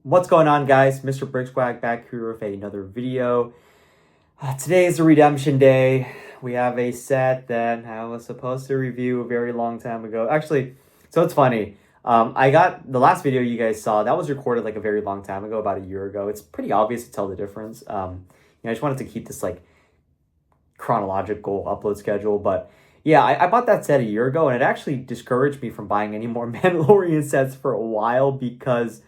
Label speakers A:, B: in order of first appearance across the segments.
A: What's going on, guys? Mr. Brickswag back here with another video. Today is a redemption day. We have a set that I was supposed to review a very long time ago. Actually, so it's funny. I got the last video you guys saw, that was recorded like a very long time ago, about a year ago. It's pretty obvious to tell the difference. I just wanted to keep this like chronological upload schedule, but yeah, I bought that set a year ago, and it actually discouraged me from buying any more Mandalorian sets for a while because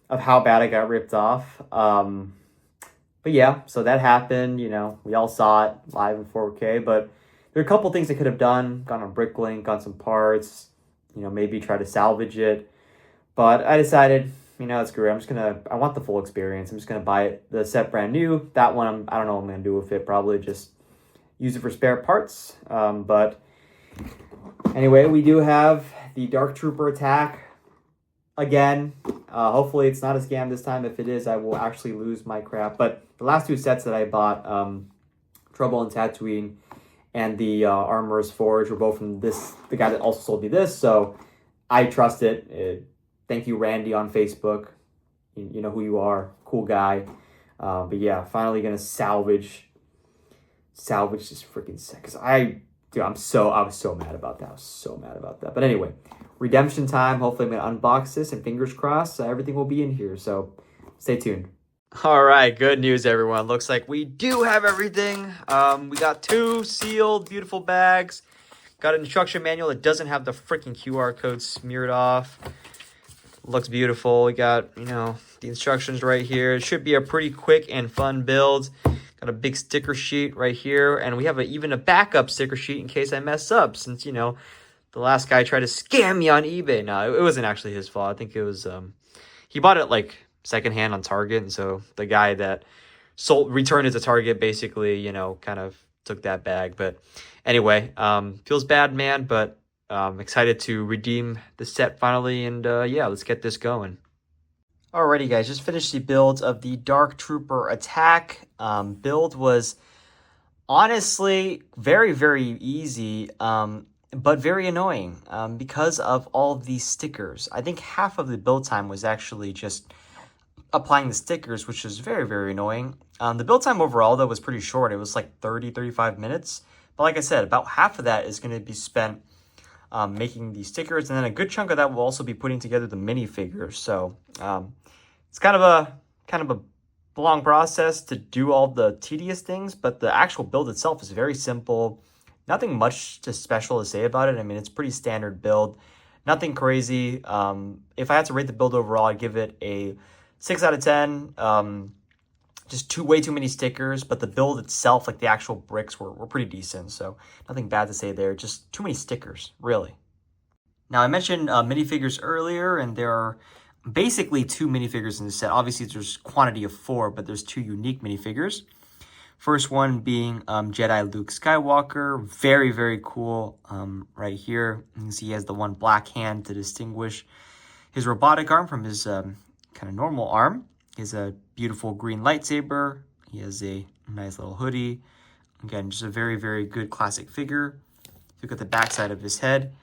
A: of how bad I got ripped off. But yeah, so that happened. We all saw it live in 4K, but there are a couple things I could have done. Gone on Bricklink, got some parts, maybe try to salvage it. But I decided, screw it. I want the full experience. I'm just gonna buy it, the set brand new. That one, I don't know what I'm gonna do with it. Probably just use it for spare parts. But anyway, we do have the Dark Trooper attack again. Hopefully it's not a scam this time. If it is, I will actually lose my crap. But the last two sets that I bought, Trouble in Tatooine and the Armorer's Forge, were both from the guy that also sold me this, so I trust it. Thank you, Randy, on Facebook. You know who you are. Cool guy. But yeah, finally gonna salvage this freaking set, because I was so mad about that. But anyway, redemption time. Hopefully I'm gonna unbox this, and fingers crossed everything will be in here, so stay tuned. All right, good news, everyone. Looks like we do have everything. We got two sealed beautiful bags. Got an instruction manual that doesn't have the freaking QR code smeared off. Looks beautiful. We got, the instructions right here. It should be a pretty quick and fun build. Got a big sticker sheet right here, and we have even a backup sticker sheet in case I mess up, since, the last guy tried to scam me on eBay. No, it wasn't actually his fault. I think it was, he bought it, like, secondhand on Target, and so the guy that returned it to Target basically, kind of took that bag. But anyway, feels bad, man, but excited to redeem the set finally, and yeah, let's get this going. Alrighty, guys, just finished the build of the Dark Trooper attack. Build was honestly very, very easy, but very annoying because of all of these stickers. I think half of the build time was actually just applying the stickers, which was very, very annoying. The build time overall, though, was pretty short. It was like 35 minutes. But like I said, about half of that is going to be spent making these stickers, and then a good chunk of that will also be putting together the minifigures. So it's kind of a long process to do all the tedious things, but the actual build itself is very simple. Nothing much special to say about it. I mean, it's pretty standard build. Nothing crazy. If I had to rate the build overall, I'd give it a 6 out of 10. Just way too many stickers, but the build itself, like the actual bricks, were pretty decent. So nothing bad to say there. Just too many stickers, really. Now, I mentioned minifigures earlier, and there are basically two minifigures in the set. Obviously, there's quantity of 4, but there's 2 unique minifigures. First one being Jedi Luke Skywalker. Very, very cool right here. You can see he has the one black hand to distinguish his robotic arm from his kind of normal arm. He has a beautiful green lightsaber. He has a nice little hoodie. Again, just a very, very good classic figure. If you look at the backside of his head,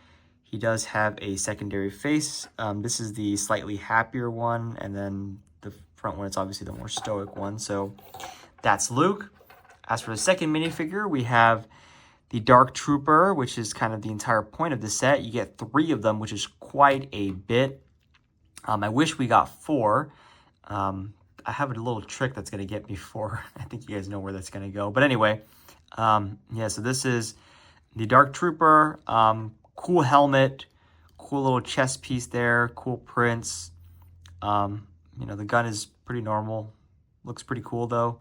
A: he does have a secondary face. This is the slightly happier one, and then the front one is obviously the more stoic one. So that's Luke. As for the second minifigure, we have the Dark Trooper, which is kind of the entire point of the set. You get 3 of them, which is quite a bit. I wish we got 4. I have a little trick that's going to get me 4. I think you guys know where that's going to go. But anyway, yeah, so this is the Dark Trooper. Cool helmet, cool little chest piece there, cool prints. The gun is pretty normal. Looks pretty cool, though.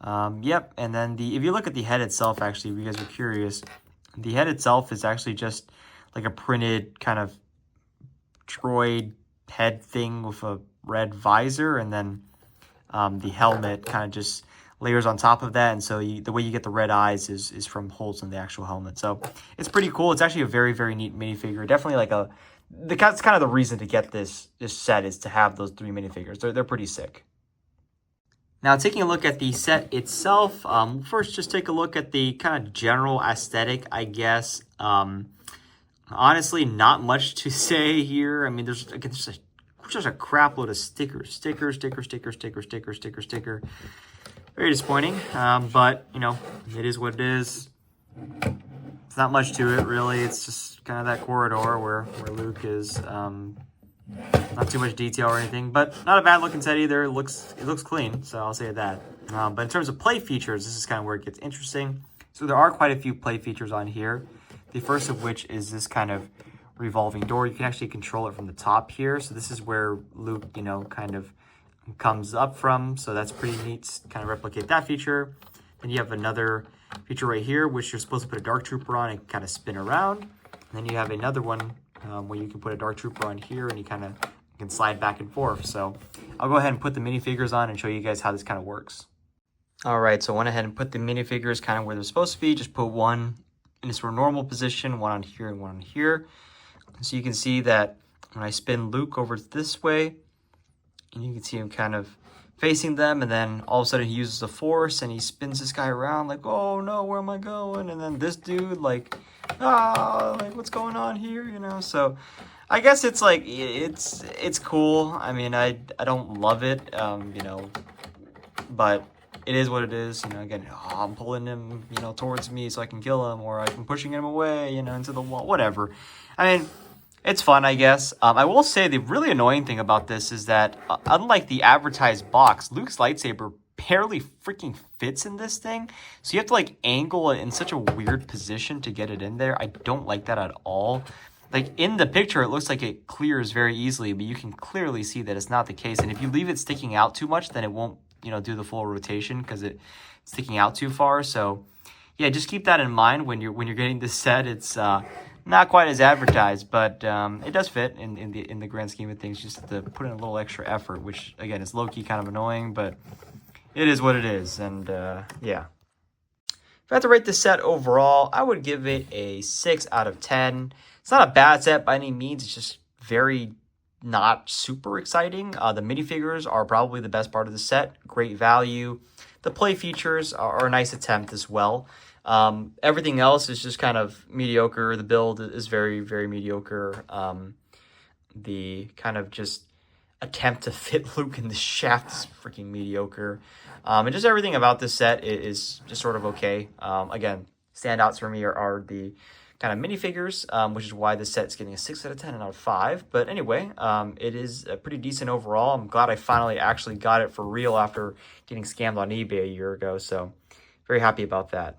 A: Yep, and then if you look at the head itself, actually, if you guys were curious, the head itself is actually just like a printed kind of droid head thing with a red visor, and then the helmet kind of just layers on top of that, and so the way you get the red eyes is from holes in the actual helmet. So it's pretty cool. It's actually a very, very neat minifigure. Definitely that's kind of the reason to get this set, is to have those 3 minifigures. They're pretty sick. Now, taking a look at the set itself, first just take a look at the kind of general aesthetic, I guess. Honestly, not much to say here. I mean, there's a just a crap load of stickers. Sticker. Very disappointing, but, you know, it is what it is. It's not much to it, really. It's just kind of that corridor where Luke is. Not too much detail or anything, but not a bad looking set either. It looks clean, so I'll say that. But in terms of play features, this is kind of where it gets interesting. So there are quite a few play features on here. The first of which is this kind of revolving door. You can actually control it from the top here. So this is where Luke, you know, kind of comes up from. So that's pretty neat to kind of replicate that feature. Then you have another feature right here, which you're supposed to put a Dark Trooper on and kind of spin around. And then you have another one where you can put a Dark Trooper on here and you can slide back and forth. So I'll go ahead and put the minifigures on and show you guys how this kind of works. All right, so I went ahead and put the minifigures kind of where they're supposed to be. Just put one in its normal position, one on here and one on here. So you can see that when I spin Luke over this way, and you can see him kind of facing them, and then all of a sudden he uses the Force and he spins this guy around like, oh no, where am I going? And then this dude like, like what's going on here, you know? So I guess it's like, it's cool. I mean, I don't love it, you know, but it is what it is. You know, again, I'm pulling him, you know, towards me so I can kill him, or I'm pushing him away, you know, into the wall, whatever. I mean, it's fun, I guess. I will say the really annoying thing about this is that, unlike the advertised box, Luke's lightsaber barely freaking fits in this thing. So you have to, like, angle it in such a weird position to get it in there. I don't like that at all. Like, in the picture, it looks like it clears very easily, but you can clearly see that it's not the case. And if you leave it sticking out too much, then it won't, you know, do the full rotation because it's sticking out too far. So, yeah, just keep that in mind when you're getting this set. It's not quite as advertised, but it does fit in the grand scheme of things. You just have to put in a little extra effort, which again is low-key kind of annoying, but it is what it is. And yeah, if I had to rate this set overall, I would give it a 6 out of 10. It's not a bad set by any means. It's just very not super exciting. The minifigures are probably the best part of the set. Great value. The play features are a nice attempt as well. Everything else is just kind of mediocre. The build is very, very mediocre. The kind of just attempt to fit Luke in the shaft is freaking mediocre. And just everything about this set is just sort of okay. Again, standouts for me are the kind of minifigures, which is why this set's getting a 6 out of 10 and out of 5. But anyway, it is pretty decent overall. I'm glad I finally actually got it for real after getting scammed on eBay a year ago. So very happy about that.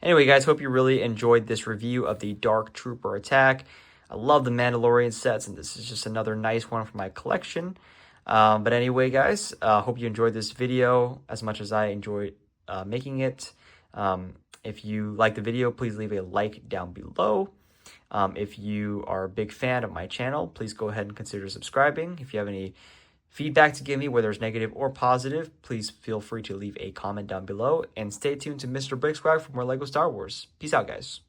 A: Anyway, guys, hope you really enjoyed this review of the Dark Trooper attack. I love the Mandalorian sets, and this is just another nice one for my collection. But anyway, guys, hope you enjoyed this video as much as I enjoyed making it. If you like the video, please leave a like down below. If you are a big fan of my channel, please go ahead and consider subscribing. If you have any feedback to give me, whether it's negative or positive, please feel free to leave a comment down below. And stay tuned to Mr. Brick Swag for more LEGO Star Wars. Peace out, guys.